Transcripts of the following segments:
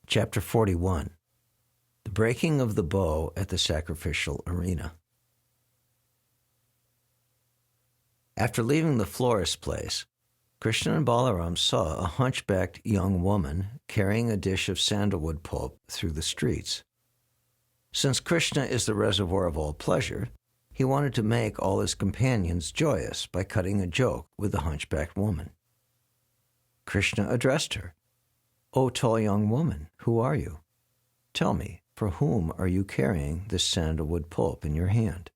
Chapter 41. The Breaking of the Bow at the Sacrificial Arena. After leaving the florist's place, Krishna and Balaram saw a hunchbacked young woman carrying a dish of sandalwood pulp through the streets. Since Krishna is the reservoir of all pleasure, he wanted to make all his companions joyous by cutting a joke with the hunchbacked woman. Krishna addressed her. "O tall young woman, who are you? Tell me, for whom are you carrying this sandalwood pulp in your hand?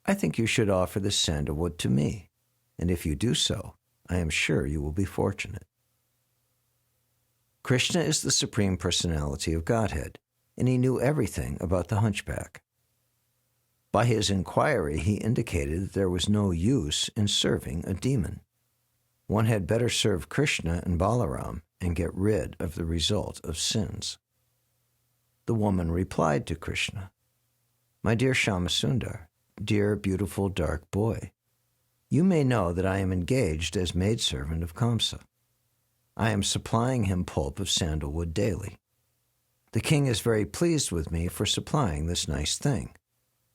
I think you should offer this sandalwood to me, and if you do so, I am sure you will be fortunate." Krishna is the Supreme Personality of Godhead, and he knew everything about the hunchback. By his inquiry, he indicated that there was no use in serving a demon. One had better serve Krishna and Balaram and get rid of the result of sins. The woman replied to Krishna, "My dear Shyamasundar, dear beautiful dark boy, you may know that I am engaged as maidservant of Kamsa. I am supplying him pulp of sandalwood daily. The king is very pleased with me for supplying this nice thing.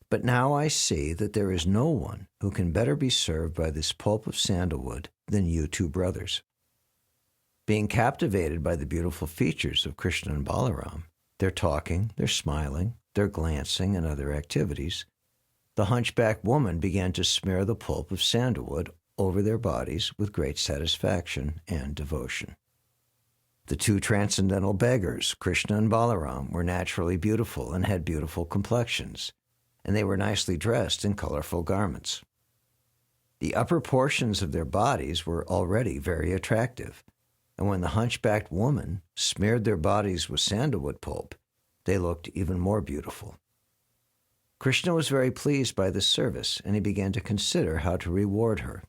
But now I see that there is no one who can better be served by this pulp of sandalwood than you two brothers." Being captivated by the beautiful features of Krishna and Balaram, their talking, their smiling, their glancing, and other activities, the hunchback woman began to smear the pulp of sandalwood over their bodies with great satisfaction and devotion. The two transcendental beggars, Krishna and Balaram, were naturally beautiful and had beautiful complexions, and they were nicely dressed in colorful garments. The upper portions of their bodies were already very attractive, and when the hunchbacked woman smeared their bodies with sandalwood pulp, they looked even more beautiful. Krishna was very pleased by this service, and he began to consider how to reward her.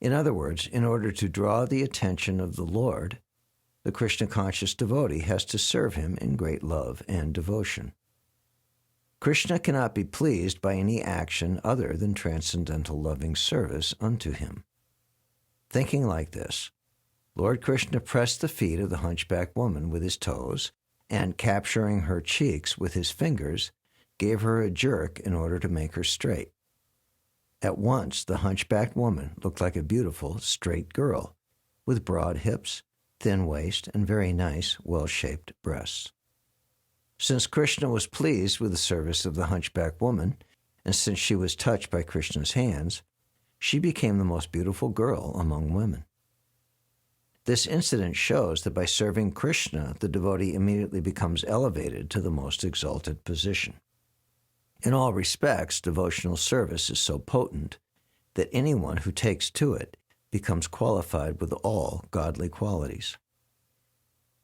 In other words, in order to draw the attention of the Lord, the Krishna-conscious devotee has to serve him in great love and devotion. Krishna cannot be pleased by any action other than transcendental loving service unto him. Thinking like this, Lord Krishna pressed the feet of the hunchback woman with his toes, and capturing her cheeks with his fingers, gave her a jerk in order to make her straight. At once, the hunchbacked woman looked like a beautiful, straight girl, with broad hips, thin waist, and very nice, well-shaped breasts. Since Krishna was pleased with the service of the hunchback woman, and since she was touched by Krishna's hands, she became the most beautiful girl among women. This incident shows that by serving Krishna, the devotee immediately becomes elevated to the most exalted position. In all respects, devotional service is so potent that anyone who takes to it becomes qualified with all godly qualities.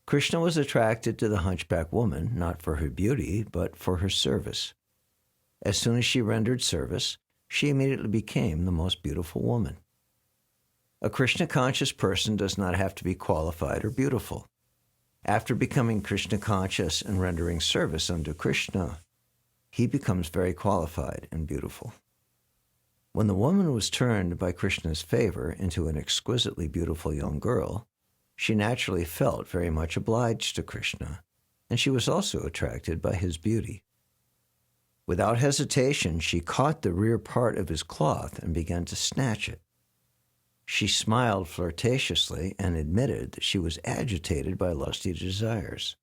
Krishna was attracted to the hunchback woman not for her beauty, but for her service. As soon as she rendered service, she immediately became the most beautiful woman. A Krishna-conscious person does not have to be qualified or beautiful. After becoming Krishna-conscious and rendering service unto Krishna, he becomes very qualified and beautiful. When the woman was turned by Krishna's favor into an exquisitely beautiful young girl, she naturally felt very much obliged to Krishna, and she was also attracted by his beauty. Without hesitation, she caught the rear part of his cloth and began to snatch it. She smiled flirtatiously and admitted that she was agitated by lusty desires.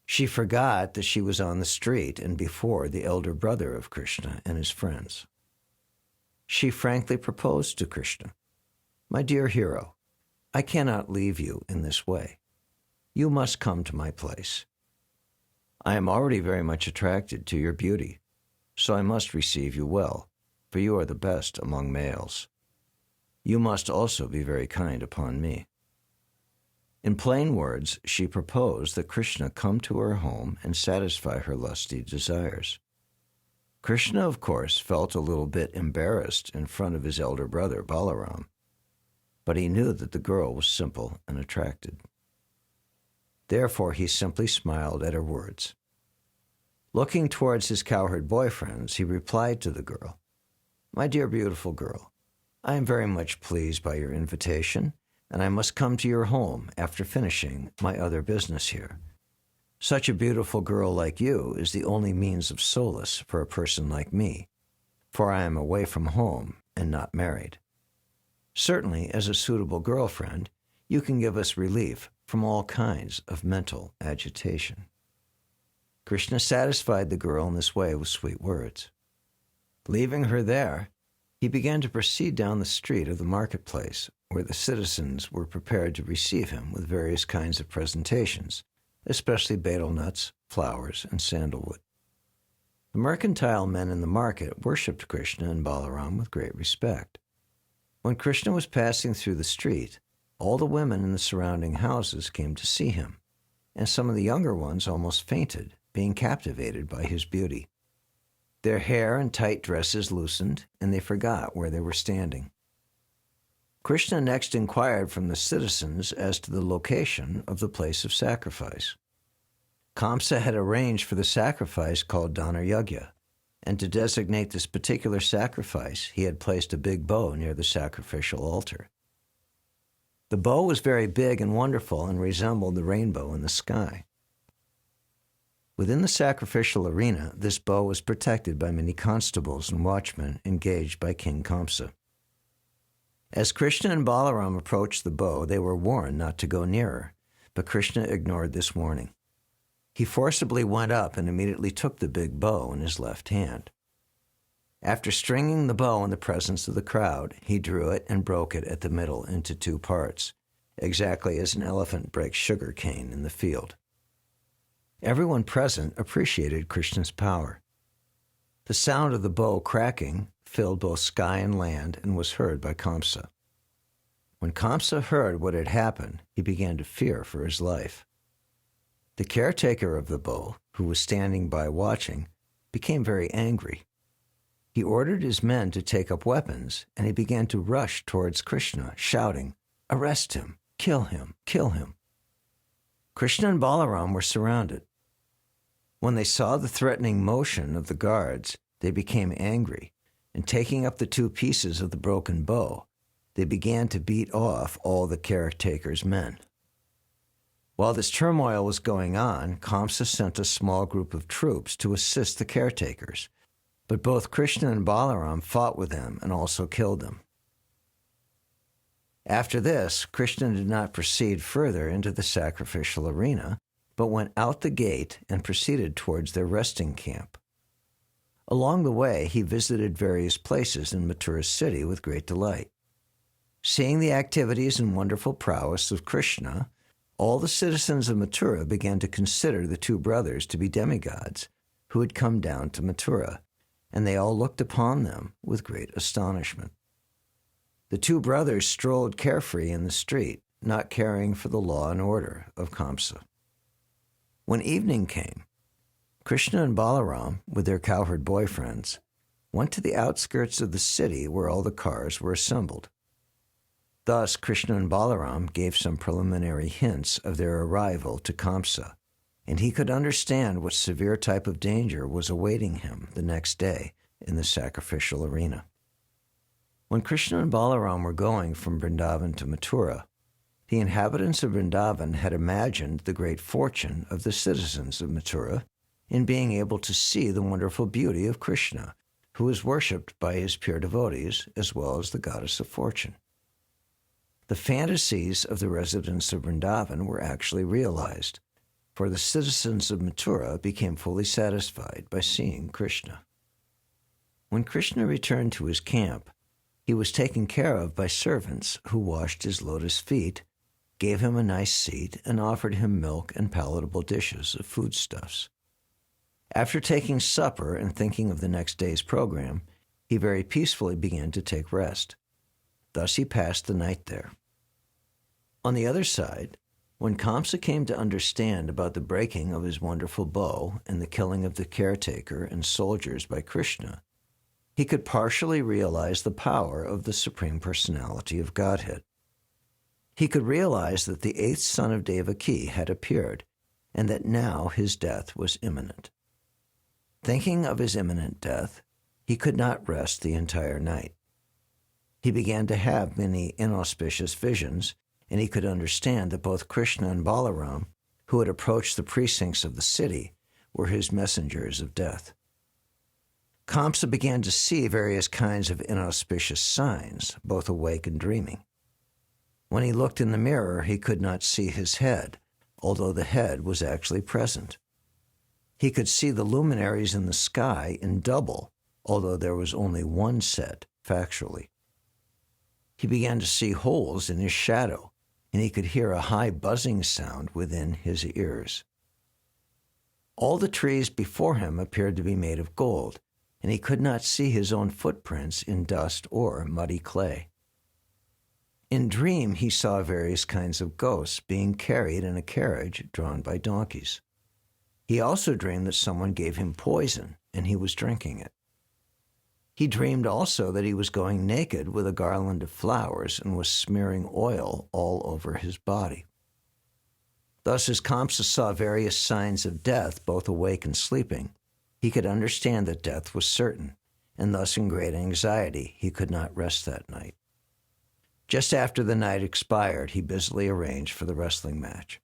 She forgot that she was on the street and before the elder brother of Krishna and his friends. She frankly proposed to Krishna, "My dear hero, I cannot leave you in this way. You must come to my place. I am already very much attracted to your beauty, so I must receive you well, for you are the best among males. You must also be very kind upon me." In plain words, she proposed that Krishna come to her home and satisfy her lusty desires. Krishna, of course, felt a little bit embarrassed in front of his elder brother, Balaram, but he knew that the girl was simple and attracted. Therefore, he simply smiled at her words. Looking towards his cowherd boyfriends, he replied to the girl, "My dear beautiful girl, I am very much pleased by your invitation, and I must come to your home after finishing my other business here. Such a beautiful girl like you is the only means of solace for a person like me, for I am away from home and not married. Certainly, as a suitable girlfriend, you can give us relief from all kinds of mental agitation." Krishna satisfied the girl in this way with sweet words. Leaving her there, he began to proceed down the street of the marketplace, where the citizens were prepared to receive him with various kinds of presentations, especially betel nuts, flowers, and sandalwood. The mercantile men in the market worshipped Krishna and Balaram with great respect. When Krishna was passing through the street, all the women in the surrounding houses came to see him, and some of the younger ones almost fainted, being captivated by his beauty. Their hair and tight dresses loosened, and they forgot where they were standing. Krishna next inquired from the citizens as to the location of the place of sacrifice. Kamsa had arranged for the sacrifice called Dana Yagya, and to designate this particular sacrifice, he had placed a big bow near the sacrificial altar. The bow was very big and wonderful and resembled the rainbow in the sky. Within the sacrificial arena, this bow was protected by many constables and watchmen engaged by King Kamsa. As Krishna and Balaram approached the bow, they were warned not to go nearer, but Krishna ignored this warning. He forcibly went up and immediately took the big bow in his left hand. After stringing the bow in the presence of the crowd, he drew it and broke it at the middle into two parts, exactly as an elephant breaks sugar cane in the field. Everyone present appreciated Krishna's power. The sound of the bow cracking filled both sky and land and was heard by Kamsa. When Kamsa heard what had happened, he began to fear for his life. The caretaker of the bow, who was standing by watching, became very angry. He ordered his men to take up weapons, and he began to rush towards Krishna, shouting, "Arrest him! Kill him! Kill him!" Krishna and Balaram were surrounded. When they saw the threatening motion of the guards, they became angry, and taking up the two pieces of the broken bow, they began to beat off all the caretaker's men. While this turmoil was going on, Kamsa sent a small group of troops to assist the caretakers, but both Krishna and Balaram fought with them and also killed them. After this, Krishna did not proceed further into the sacrificial arena, but went out the gate and proceeded towards their resting camp. Along the way, he visited various places in Mathura's city with great delight. Seeing the activities and wonderful prowess of Krishna, all the citizens of Mathura began to consider the two brothers to be demigods who had come down to Mathura, and they all looked upon them with great astonishment. The two brothers strolled carefree in the street, not caring for the law and order of Kamsa. When evening came, Krishna and Balaram, with their cowherd boyfriends, went to the outskirts of the city where all the cars were assembled. Thus, Krishna and Balaram gave some preliminary hints of their arrival to Kamsa, and he could understand what severe type of danger was awaiting him the next day in the sacrificial arena. When Krishna and Balaram were going from Vrindavan to Mathura, the inhabitants of Vrindavan had imagined the great fortune of the citizens of Mathura in being able to see the wonderful beauty of Krishna, who is worshipped by his pure devotees as well as the goddess of fortune. The fantasies of the residents of Vrindavan were actually realized, for the citizens of Mathura became fully satisfied by seeing Krishna. When Krishna returned to his camp, he was taken care of by servants who washed his lotus feet, gave him a nice seat, and offered him milk and palatable dishes of foodstuffs. After taking supper and thinking of the next day's program, he very peacefully began to take rest. Thus he passed the night there. On the other side, when Kamsa came to understand about the breaking of his wonderful bow and the killing of the caretaker and soldiers by Krishna, he could partially realize the power of the Supreme Personality of Godhead. He could realize that the eighth son of Devaki had appeared, and that now his death was imminent. Thinking of his imminent death, he could not rest the entire night. He began to have many inauspicious visions, and he could understand that both Krishna and Balaram, who had approached the precincts of the city, were his messengers of death. Kamsa began to see various kinds of inauspicious signs, both awake and dreaming. When he looked in the mirror, he could not see his head, although the head was actually present. He could see the luminaries in the sky in double, although there was only one set, factually. He began to see holes in his shadow, and he could hear a high buzzing sound within his ears. All the trees before him appeared to be made of gold, and he could not see his own footprints in dust or muddy clay. In dream, he saw various kinds of ghosts being carried in a carriage drawn by donkeys. He also dreamed that someone gave him poison, and he was drinking it. He dreamed also that he was going naked with a garland of flowers and was smearing oil all over his body. Thus, as Kamsa saw various signs of death, both awake and sleeping, he could understand that death was certain, and thus in great anxiety he could not rest that night. Just after the night expired, he busily arranged for the wrestling match.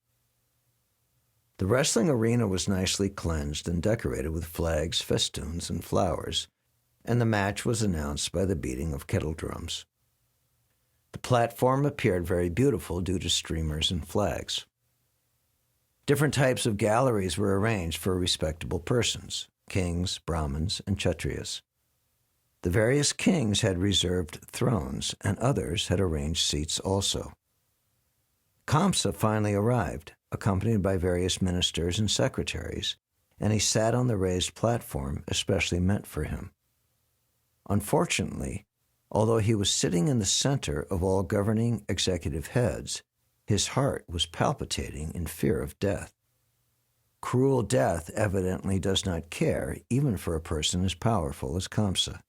The wrestling arena was nicely cleansed and decorated with flags, festoons, and flowers, and the match was announced by the beating of kettle drums. The platform appeared very beautiful due to streamers and flags. Different types of galleries were arranged for respectable persons, kings, Brahmins, and Kshatriyas. The various kings had reserved thrones, and others had arranged seats also. Kamsa finally arrived, accompanied by various ministers and secretaries, and he sat on the raised platform especially meant for him. Unfortunately, although he was sitting in the center of all governing executive heads, his heart was palpitating in fear of death. Cruel death evidently does not care even for a person as powerful as Kamsa.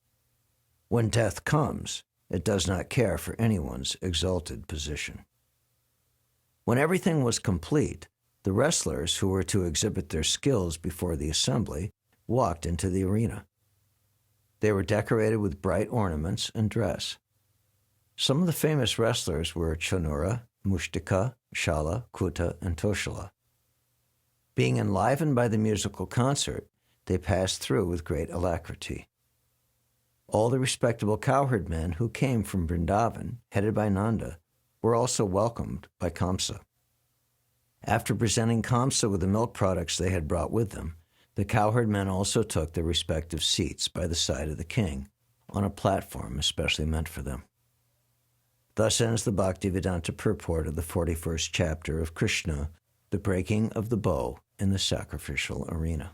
When death comes, it does not care for anyone's exalted position. When everything was complete, the wrestlers who were to exhibit their skills before the assembly walked into the arena. They were decorated with bright ornaments and dress. Some of the famous wrestlers were Chanura, Mushtika, Shala, Kuta, and Toshala. Being enlivened by the musical concert, they passed through with great alacrity. All the respectable cowherd men who came from Vrindavan, headed by Nanda, were also welcomed by Kamsa. After presenting Kamsa with the milk products they had brought with them, the cowherd men also took their respective seats by the side of the king, on a platform especially meant for them. Thus ends the Bhaktivedanta purport of the 41st chapter of Krishna, the breaking of the bow in the sacrificial arena.